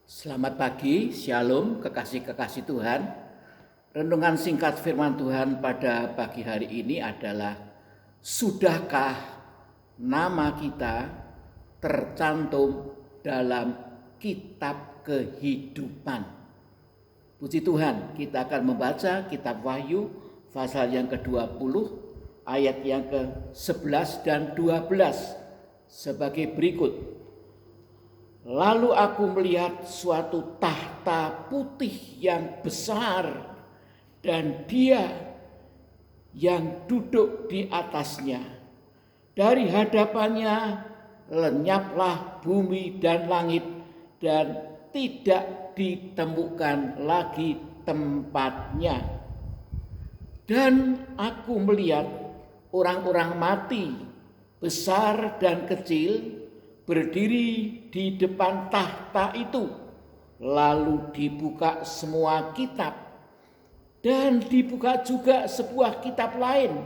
Selamat pagi, Shalom, kekasih-kekasih Tuhan. Renungan singkat firman Tuhan pada pagi hari ini adalah: sudahkah nama kita tercantum dalam kitab kehidupan? Puji Tuhan, kita akan membaca kitab Wahyu pasal yang ke-20 ayat yang ke-11 dan 12 sebagai berikut. Lalu aku melihat suatu tahta putih yang besar dan Dia yang duduk di atasnya. Dari hadapannya lenyaplah bumi dan langit dan tidak ditemukan lagi tempatnya. Dan aku melihat orang-orang mati, besar dan kecil, berdiri di depan tahta itu. Lalu dibuka semua kitab, dan dibuka juga sebuah kitab lain,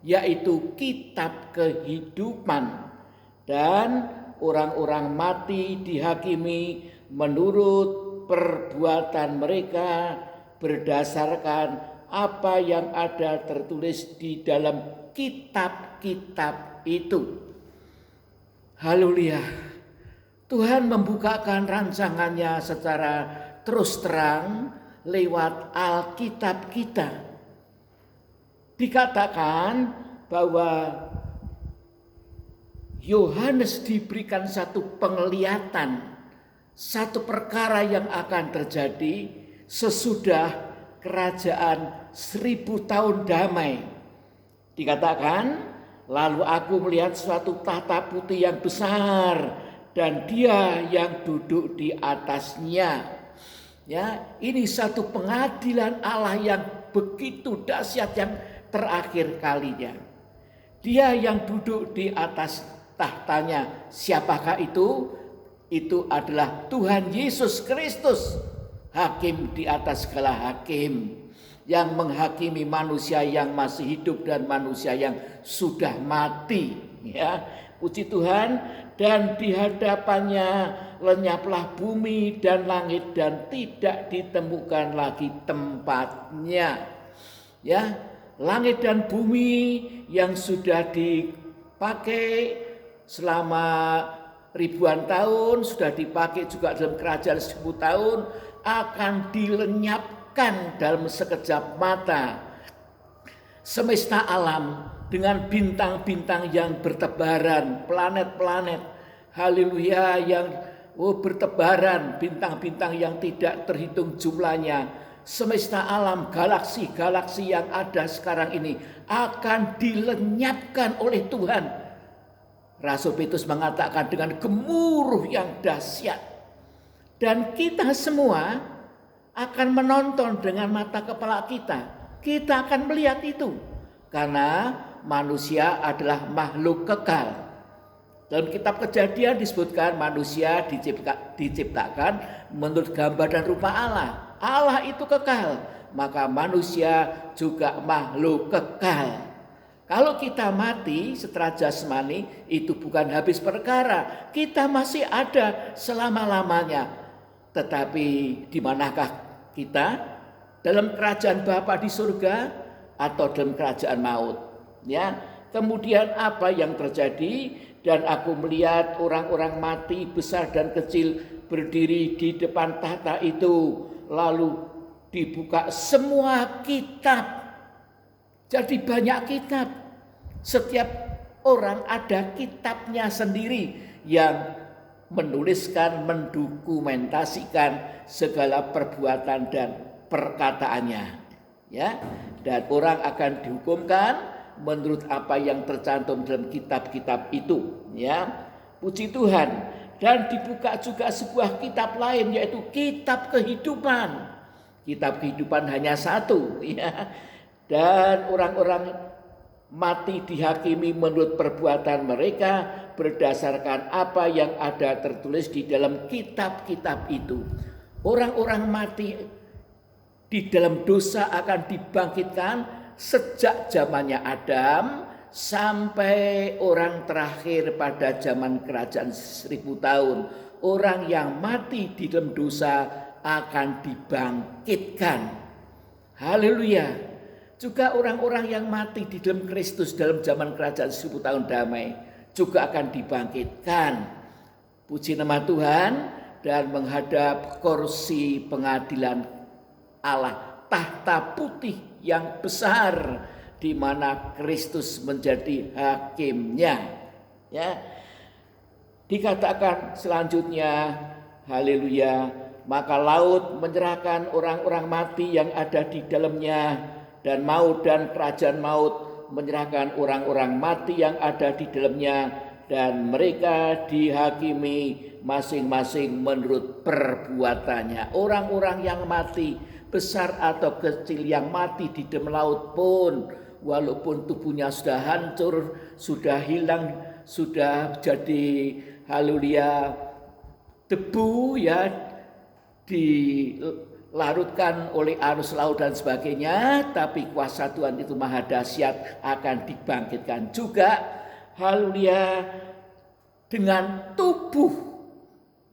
yaitu kitab kehidupan. Dan orang-orang mati dihakimi menurut perbuatan mereka berdasarkan apa yang ada tertulis di dalam kitab-kitab itu. Haleluya. Tuhan membukakan rancangannya secara terus terang lewat Alkitab kita. Dikatakan bahwa Yohanes diberikan satu penglihatan, satu perkara yang akan terjadi sesudah kerajaan 1000 tahun damai. Dikatakan, lalu aku melihat suatu tahta putih yang besar dan Dia yang duduk di atasnya. Ya, ini satu pengadilan Allah yang begitu dahsyat, yang terakhir kalinya. Dia yang duduk di atas tahtanya. Siapakah itu? Itu adalah Tuhan Yesus Kristus, hakim di atas segala hakim, yang menghakimi manusia yang masih hidup dan manusia yang sudah mati. Ya, puji Tuhan. Dan di hadapannya lenyaplah bumi dan langit dan tidak ditemukan lagi tempatnya. Ya, langit dan bumi yang sudah dipakai selama ribuan tahun, sudah dipakai juga dalam kerajaan 1000 tahun, akan dilenyapkan dalam sekejap mata. Semesta alam dengan bintang-bintang yang bertebaran, planet-planet, haleluya, yang bertebaran, bintang-bintang yang tidak terhitung jumlahnya. Semesta alam, galaksi-galaksi yang ada sekarang ini akan dilenyapkan oleh Tuhan. Rasul Petrus mengatakan dengan gemuruh yang dahsyat. Dan kita semua akan menonton dengan mata kepala kita. Kita akan melihat itu. Karena manusia adalah makhluk kekal. Dalam kitab Kejadian disebutkan manusia diciptakan menurut gambar dan rupa Allah. Allah itu kekal, maka manusia juga makhluk kekal. Kalau kita mati setelah jasmani, itu bukan habis perkara. Kita masih ada selama-lamanya. Tetapi di manakah kita? Dalam kerajaan Bapa di surga atau dalam kerajaan maut? Ya. Kemudian apa yang terjadi? Dan aku melihat orang-orang mati besar dan kecil berdiri di depan tahta itu. Lalu dibuka semua kitab. Jadi banyak kitab. Setiap orang ada kitabnya sendiri yang menuliskan, mendokumentasikan segala perbuatan dan perkataannya. Ya, dan orang akan dihukumkan menurut apa yang tercantum dalam kitab-kitab itu. Ya, puji Tuhan. Dan dibuka juga sebuah kitab lain, yaitu kitab kehidupan. Kitab kehidupan hanya satu. Ya. Dan orang-orang mati dihakimi menurut perbuatan mereka berdasarkan apa yang ada tertulis di dalam kitab-kitab itu. Orang-orang mati di dalam dosa akan dibangkitkan sejak zamannya Adam sampai orang terakhir pada zaman kerajaan 1000 tahun. orang yang mati di dalam dosa akan dibangkitkan. Haleluya. Juga orang-orang yang mati di dalam Kristus dalam zaman kerajaan 1000 tahun damai juga akan dibangkitkan. Puji nama Tuhan, dan menghadap kursi pengadilan Allah, tahta putih yang besar di mana Kristus menjadi hakimnya. Ya. Dikatakan selanjutnya, haleluya, maka laut menyerahkan orang-orang mati yang ada di dalamnya, dan maut dan kerajaan maut menyerahkan orang-orang mati yang ada di dalamnya, dan mereka dihakimi masing-masing menurut perbuatannya. Orang-orang yang mati, besar atau kecil, yang mati di dalam laut pun, walaupun tubuhnya sudah hancur, sudah hilang, sudah jadi haleluya debu, ya, dilarutkan oleh arus laut dan sebagainya, tapi kuasa Tuhan itu maha dahsyat, akan dibangkitkan juga, haleluya, dengan tubuh.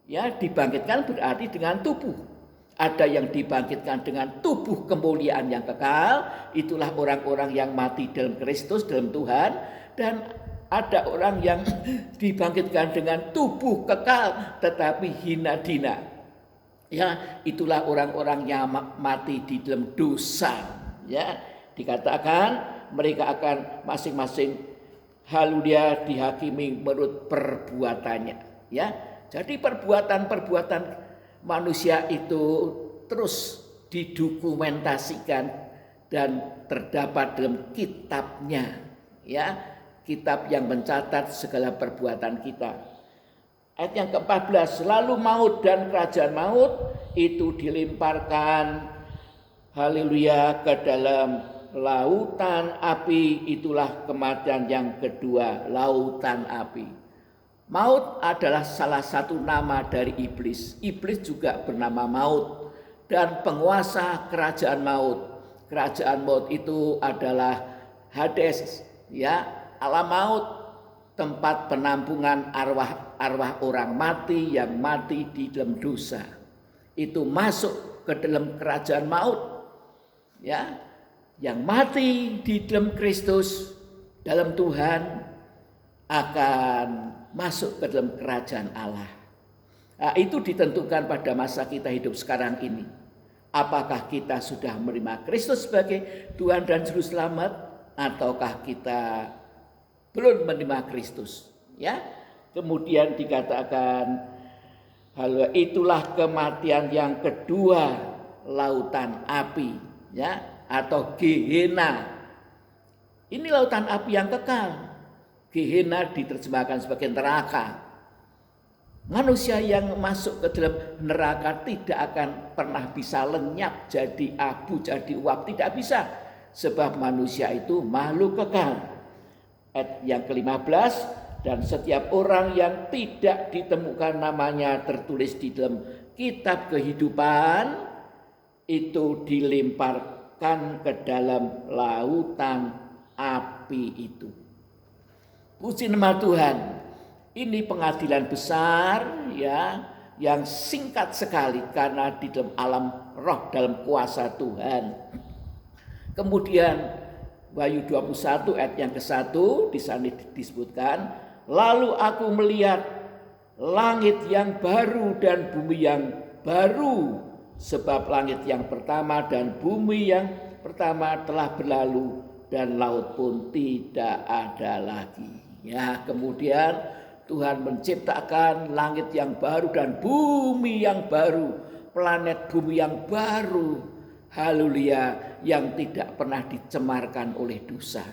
Ya, dibangkitkan berarti dengan tubuh. Ada yang dibangkitkan dengan tubuh kemuliaan yang kekal, itulah orang-orang yang mati dalam Kristus, dalam Tuhan. Dan ada orang yang dibangkitkan dengan tubuh kekal tetapi hina dina. Ya, itulah orang-orang yang mati di dalam dosa. Ya, dikatakan mereka akan masing-masing haleluya dihakimi menurut perbuatannya. Ya, jadi perbuatan-perbuatan manusia itu terus didokumentasikan dan terdapat dalam kitabnya. Ya, kitab yang mencatat segala perbuatan kita. Ayat yang ke-14, lalu maut dan kerajaan maut itu dilemparkan, haleluya, ke dalam lautan api. Itulah kematian yang kedua, lautan api. Maut adalah salah satu nama dari iblis. Iblis juga bernama maut, dan penguasa kerajaan maut. Kerajaan maut itu adalah Hades, ya, alam maut, tempat penampungan arwah-arwah orang mati yang mati di dalam dosa. Itu masuk ke dalam kerajaan maut. Ya, yang mati di dalam Kristus, dalam Tuhan, akan masuk ke dalam kerajaan Allah. Nah, itu ditentukan pada masa kita hidup sekarang ini. Apakah kita sudah menerima Kristus sebagai Tuhan dan Juru Selamat, ataukah kita belum menerima Kristus? Ya, kemudian dikatakan, hal itulah kematian yang kedua, lautan api, ya, atau Gehenna. Ini lautan api yang kekal. Gehenna diterjemahkan sebagai neraka. Manusia yang masuk ke dalam neraka tidak akan pernah bisa lenyap jadi abu, jadi uap, tidak bisa. Sebab manusia itu makhluk kekal. Ayat yang ke-15, dan setiap orang yang tidak ditemukan namanya tertulis di dalam kitab kehidupan itu dilemparkan ke dalam lautan api itu. Puji nama Tuhan. Ini pengadilan besar, ya, yang singkat sekali karena di dalam alam roh, dalam kuasa Tuhan. Kemudian Wahyu 21 ayat yang ke-1 di sana disebutkan, lalu aku melihat langit yang baru dan bumi yang baru, sebab langit yang pertama dan bumi yang pertama telah berlalu dan laut pun tidak ada lagi. Ya, kemudian Tuhan menciptakan langit yang baru dan bumi yang baru, planet bumi yang baru, haleluya, yang tidak pernah dicemarkan oleh dosa.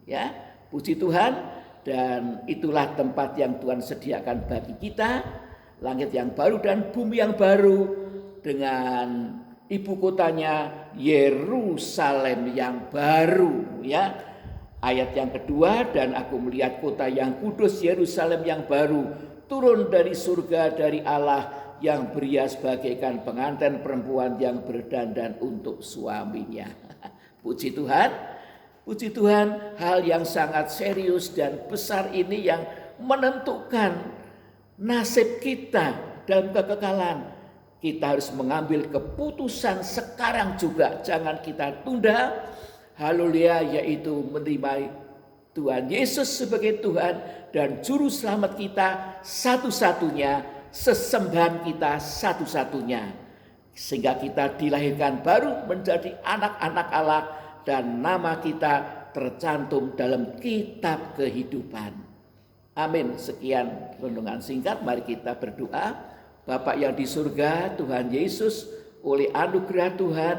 Ya, puji Tuhan. Dan itulah tempat yang Tuhan sediakan bagi kita, langit yang baru dan bumi yang baru, dengan ibu kotanya Yerusalem yang baru. Ya, ayat yang kedua, dan aku melihat kota yang kudus Yerusalem yang baru turun dari surga dari Allah, yang berhias bagaikan pengantin perempuan yang berdandan untuk suaminya. Puji Tuhan, puji Tuhan. Hal yang sangat serius dan besar ini yang menentukan nasib kita dalam kekekalan. Kita harus mengambil keputusan sekarang juga, jangan kita tunda. Haleluya, yaitu menerima Tuhan Yesus sebagai Tuhan dan Juru Selamat kita satu-satunya, sesembahan kita satu-satunya. Sehingga kita dilahirkan baru menjadi anak-anak Allah dan nama kita tercantum dalam kitab kehidupan. Amin. Sekian renungan singkat, mari kita berdoa. Bapa yang di surga, Tuhan Yesus, oleh anugerah Tuhan,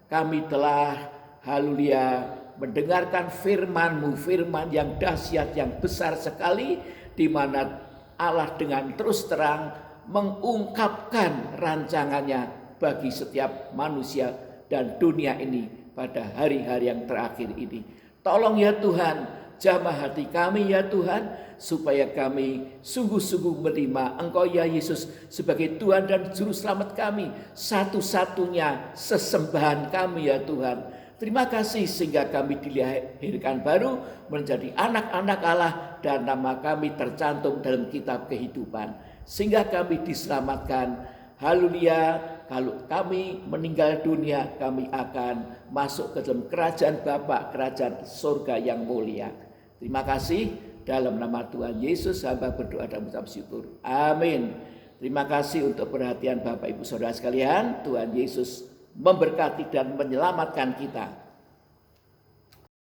kami telah, haleluya, mendengarkan firman-Mu, firman yang dahsyat, yang besar sekali, di mana Allah dengan terus terang mengungkapkan rancangannya bagi setiap manusia dan dunia ini pada hari-hari yang terakhir ini. Tolong ya Tuhan, jamah hati kami ya Tuhan, supaya kami sungguh-sungguh menerima Engkau ya Yesus sebagai Tuhan dan Juru Selamat kami, satu-satunya sesembahan kami ya Tuhan. Terima kasih sehingga kami dilahirkan baru menjadi anak-anak Allah dan nama kami tercantum dalam kitab kehidupan. Sehingga kami diselamatkan. Haleluya, kalau kami meninggal dunia, kami akan masuk ke dalam kerajaan Bapa, kerajaan surga yang mulia. Terima kasih. Dalam nama Tuhan Yesus, hamba berdoa dan mengucap syukur. Amin. Terima kasih untuk perhatian Bapak Ibu Saudara sekalian. Tuhan Yesus memberkati dan menyelamatkan kita.